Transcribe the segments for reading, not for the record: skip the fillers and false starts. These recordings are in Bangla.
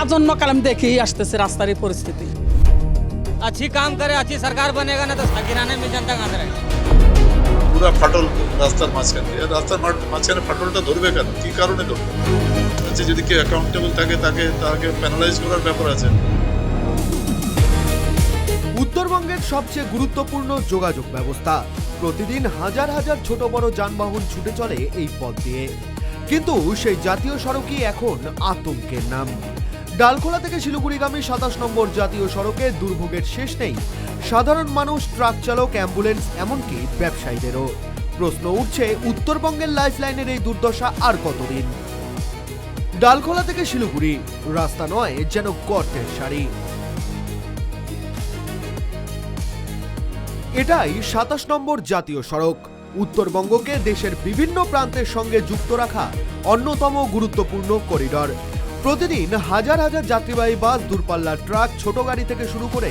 আজন্মকাল আমি দেখেই আসতেছে রাস্তার এই পরিস্থিতি। अच्छी काम करे, अच्छी सरकार बनेगा ना तो गिराने में जनता कहाँ से रहेगी। পুরা ফাটল রাস্তার মাঝখানে, রাস্তার মাঝখানে ফাটলটা ধরবে কেন, কি কারণে ধরবে? আচ্ছা, যদি কেউ অ্যাকাউন্টেবল থাকে তাকে প্যানালাইজ করার ব্যাপার আছে। উত্তরবঙ্গের সবচেয়ে গুরুত্বপূর্ণ যোগাযোগ ব্যবস্থা, প্রতিদিন হাজার হাজার ছোট বড় যানবাহন ছুটে চলে এই পথ দিয়ে, কিন্তু সেই জাতীয় সড়কই এখন আতঙ্কের নাম। ডালখোলা থেকে শিলিগুড়িগামী 27 নম্বর জাতীয় সড়কে দুর্ভোগের শেষ নেই। সাধারণ মানুষ, ট্রাক চালক, অ্যাম্বুলেন্স, এমনকি ব্যবসায়ীদেরও। প্রশ্ন উঠছে, উত্তরবঙ্গের লাইফলাইনের এই দুর্দশা আর কতদিন? ডালখোলা থেকে শিলিগুড়ি রাস্তা নয়, যেন গর্তের সারি। এটাই 27 নম্বর জাতীয় সড়ক, উত্তরবঙ্গকে দেশের বিভিন্ন প্রান্তের সঙ্গে যুক্ত রাখা অন্যতম গুরুত্বপূর্ণ করিডর। প্রতিদিন হাজার হাজার যাত্রীবাহী বাস, দূরপাল্লার ট্রাক, ছোট গাড়ি থেকে শুরু করে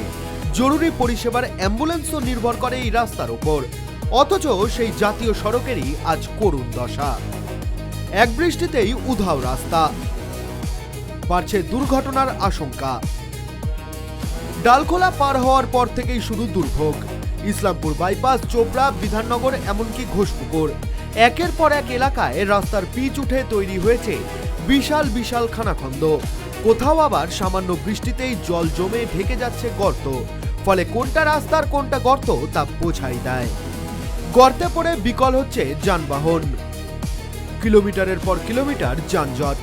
জরুরি পরিষেবার অ্যাম্বুলেন্সও নির্ভর করে এই রাস্তার উপর। অথচ সেই জাতীয় সড়কেরই আজ করুণ দশা। এক বৃষ্টিতেই উধাও রাস্তা, বাড়ছে দুর্ঘটনার আশঙ্কা। ডালখোলা পার হওয়ার পর থেকেই শুরু দুর্ভোগ। ইসলামপুর বাইপাস, চোপড়া, বিধাননগর, এমনকি ঘোষপুকুর, একের পর এক এলাকায় রাস্তার পিচ উঠে তৈরি হয়েছে বিশাল বিশাল খানাখন্দ। কোথাও আবার সামান্য বৃষ্টিতেই জল জমে ঢেকে যাচ্ছে গর্ত, ফলে কোনটা রাস্তার কোনটা গর্ত তা বোঝাই দেয়। গর্তে পড়ে বিকল হচ্ছে যানবাহন, কিলোমিটারের পর কিলোমিটার যানজট।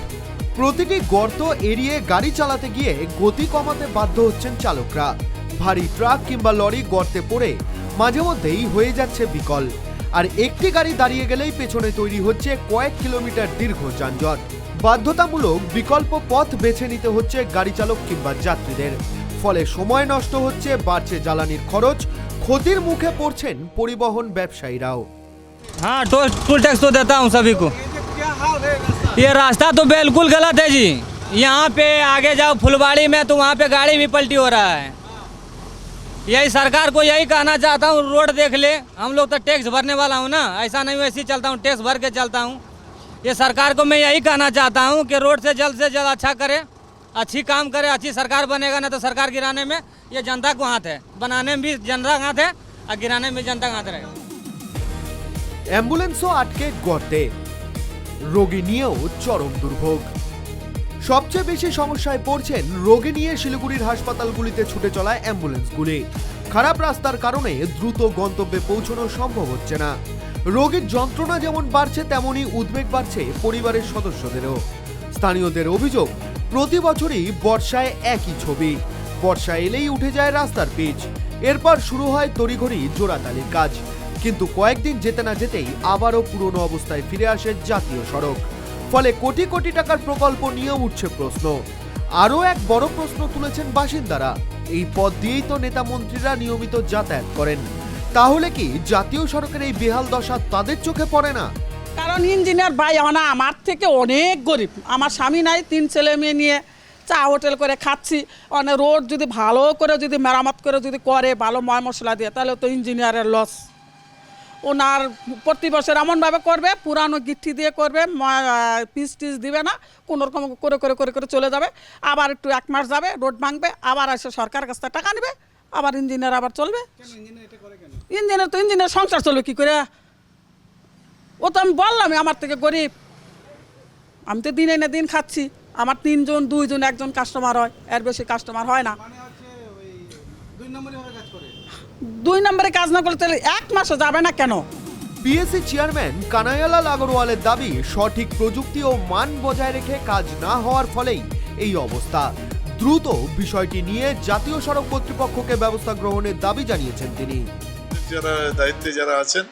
প্রতিটি গর্ত এড়িয়ে গাড়ি চালাতে গিয়ে গতি কমাতে বাধ্য হচ্ছেন চালকরা। ভারী ট্রাক কিংবা লরি গর্তে পড়ে মাঝে মধ্যেই হয়ে যাচ্ছে বিকল, আর একটি গাড়ি দাঁড়িয়ে গেলেই পেছনে তৈরি হচ্ছে কয়েক কিলোমিটার দীর্ঘ যানজট। বাধ্যতামূলক বিকল্প পথ বেছে নিতে হচ্ছে গাড়ি চালক কিংবা যাত্রীদের, ফলে সময় নষ্ট হচ্ছে, বাড়ছে জ্বালানির খরচ, ক্ষতির মুখে পড়ছেন পরিবহন ব্যবসায়ীরাও। हाँ, टोल टैक्स तो देता हूँ सभी को। ये रास्ता तो बिल्कुल गलत है जी। यहाँ पे आगे जाओ फुलवाड़ी में तो वहाँ पे गाड़ी भी पलटी हो रहा है। यही सरकार को यही कहना चाहता हूँ, रोड देख ले। हम लोग तो टैक्स भरने वाला हूँ ना, ऐसा नहीं वैसे ही चलता हूँ, टैक्स भर के चलता हूँ। ये सरकार को मैं यही कहना चाहता हूँ कि रोड से जल्द अच्छा करे, अच्छी काम करे, अच्छी सरकार बनेगा ना तो सरकार गिराने में ये जनता को हाथ है, बनाने में भी जनता का हाथ है और गिराने में जनता का हाथ रहेगा। অ্যাম্বুলেন্সও আটকে গর্তে, রোগী নিয়েও চরম দুর্ভোগ। সবচেয়ে বেশি সমস্যায় পড়ছেন রোগী নিয়ে শিলিগুড়ির হাসপাতালগুলিতে ছুটে চলা অ্যাম্বুলেন্সগুলি। খারাপ রাস্তার কারণে দ্রুত গন্তব্যে পৌঁছানো সম্ভব হচ্ছে না। রোগীর যন্ত্রণা যেমন বাড়ছে, তেমনি উদ্বেগ বাড়ছে পরিবারের সদস্যদেরও। স্থানীয়দের অভিযোগ, প্রতি বছরই বর্ষায় একই ছবি। বর্ষা এলেই উঠে যায় রাস্তার পিচ, এরপর শুরু হয় তড়িঘড়ি জোড়াতালির কাজ, কিন্তু কয়েকদিন যেতে না যেতেই আবারও পুরনো অবস্থায় ফিরে আসে জাতীয় সড়ক। ফলে কোটি কোটি টাকার প্রকল্প নিয়ে উঠছে প্রশ্ন। আরও এক বড় প্রশ্ন তুলেছেন বাসিন্দারা, এই পথ দিয়েই তো নেতা মন্ত্রীরা নিয়মিত যাতায়াত করেন, তাহলে কি জাতীয় সড়কের এই বেহাল দশা তাদের চোখে পড়ে না? কারণ ইঞ্জিনিয়ার ভাই আমার থেকে অনেক গরিব, আমার স্বামী নাই, 3 ছেলে মেয়ে নিয়ে চা হোটেল করে খাচ্ছি। রোড যদি ভালো করে যদি মেরামত করে যদি করে, ভালো ময় মশলা দিয়ে, তাহলে তো ইঞ্জিনিয়ারের লস। ওনার প্রতি বছর এমনভাবে করবে, পুরানো গিট্টি দিয়ে করবে, পিস টিস দিবে না, কোনোরকম করে করে করে করে চলে যাবে। আবার একটু 1 মাস যাবে, রোড ভাঙবে, আবার এসে সরকার কাছ থেকে টাকা নেবে, আবার ইঞ্জিনিয়ার আবার চলবে। ইঞ্জিনিয়ার সংসার চলবে কী করে? ও তো আমি বললামই আমার থেকে গরিব, আমি তো দিন এনে দিন খাচ্ছি। আমার 3 জন 2 জন 1 জন কাস্টমার হয়, এর বেশি কাস্টমার হয় না। 2 নম্বরে কাজ না করলে তাহলে 1 মাসও যাবে না কেন? পিএসসি চেয়ারম্যান কানাইয়ালাল আগরওয়ালের দাবি, সঠিক প্রযুক্তি ও মান বজায় রেখে কাজ না হওয়ার ফলেই এই অবস্থা। দ্রুত বিষয়টি নিয়ে জাতীয় সড়ক কর্তৃপক্ষকে ব্যবস্থা গ্রহণের দাবি জানিয়েছেন তিনি। যারা দায়িত্বে যারা আছেন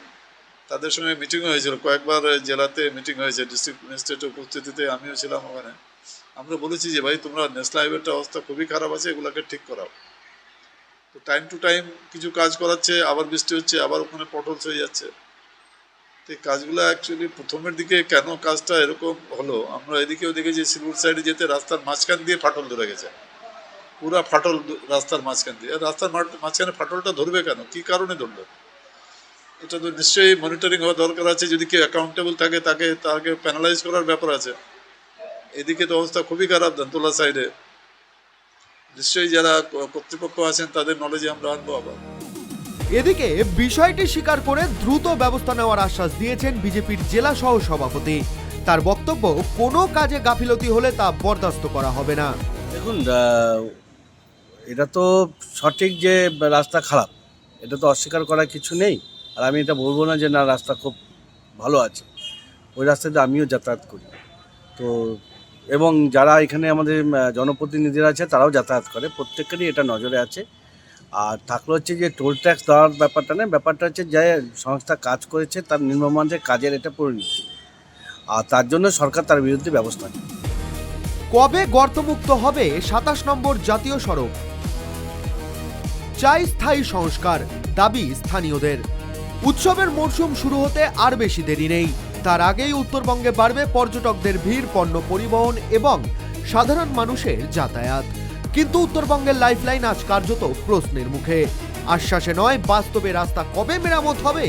তাদের সঙ্গে মিটিং হয়েছিল, কয়েকবার জেলাতে মিটিং হয়েছে, ডিস্ট্রিক্ট ম্যাজিস্ট্রেটের উপস্থিতিতে আমিও ছিলাম ওখানে। আমরা বলেছি যে ভাই, তোমরা ন্যাশনাল হাইওয়েটা অবস্থা খুবই খারাপ আছে, এগুলোকে ঠিক করাও। তো টাইম টু টাইম কিছু কাজ করাচ্ছে, আবার বৃষ্টি হচ্ছে, আবার ওখানে পটলস হয়ে যাচ্ছে। তো এই কাজগুলো অ্যাকচুয়ালি প্রথমের দিকে কেন কাজটা এরকম হলো, আমরা এদিকেও দেখেছি শিলুর সাইডে যেতে রাস্তার মাঝখান দিয়ে ফাটল ধরে গেছে, পুরা ফাটল রাস্তার মাঝখান দিয়ে। রাস্তার মাঝখানে ফাটলটা ধরবে কেন, কি কারণে ধরলো? এটা তো নিশ্চয়ই মনিটরিং হওয়া দরকার আছে। যদি কেউ অ্যাকাউন্টেবল থাকে তাকে প্যানালাইজ করার ব্যাপার আছে। এদিকে তো অবস্থা খুবই খারাপ, ধানতলা সাইডে নিশ্চয়ই যারা কর্তৃপক্ষ আছেন তাদের নলেজে আমরা আনবো আবার। এদিকে বিষয়টি স্বীকার করে দ্রুত ব্যবস্থা নেওয়ার আশ্বাস দিয়েছেন বিজেপির জেলা সহ সভাপতি। তার বক্তব্য, কোনো কাজে গাফিলতি হলে তা বরদাস্ত করা হবে না। দেখুন, এটা তো সঠিক যে রাস্তা খারাপ, এটা তো অস্বীকার করার কিছু নেই। আর আমি এটা বলবো না যে না রাস্তা খুব ভালো আছে, ওই রাস্তাতে আমিও যাতায়াত করি। তো এবং যারা এখানে আমাদের জনপ্রতিনিধিরা আছে তারাও যাতায়াত করে, প্রত্যেকেরই এটা নজরে আছে। আর থাকলে হচ্ছে যে টোল ট্যাক্স দেওয়ার ব্যাপারটা নেই, ব্যাপারটা হচ্ছে যে সংস্থা কাজ করেছে তার নিম্নমানের কাজের এটা পরিণতি, আর তার জন্য সরকার তার বিরুদ্ধে ব্যবস্থা নেয়। কবে গর্তমুক্ত হবে 27 নম্বর জাতীয় সড়ক? চাই স্থায়ী সংস্কার, দাবি স্থানীয়দের। উৎসবের মরশুম শুরু হতে আর বেশি দেরি নেই। তার আগেই উত্তরবঙ্গে বাড়বে পর্যটকদের ভিড়, পণ্য পরিবহন এবং সাধারণ মানুষের যাতায়াত। কিন্তু উত্তরবঙ্গের লাইফলাইন আজ কার্যত প্রশ্নের মুখে। আশ্বাসে নয়, বাস্তবে রাস্তা কবে মেরামত হবে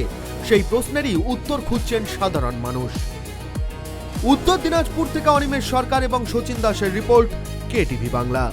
সেই প্রশ্নেরই উত্তর খুঁজছেন সাধারণ মানুষ। উত্তর দিনাজপুর থেকে অনিমেষ সরকার এবং শচীন দাসের রিপোর্ট, KTV বাংলা।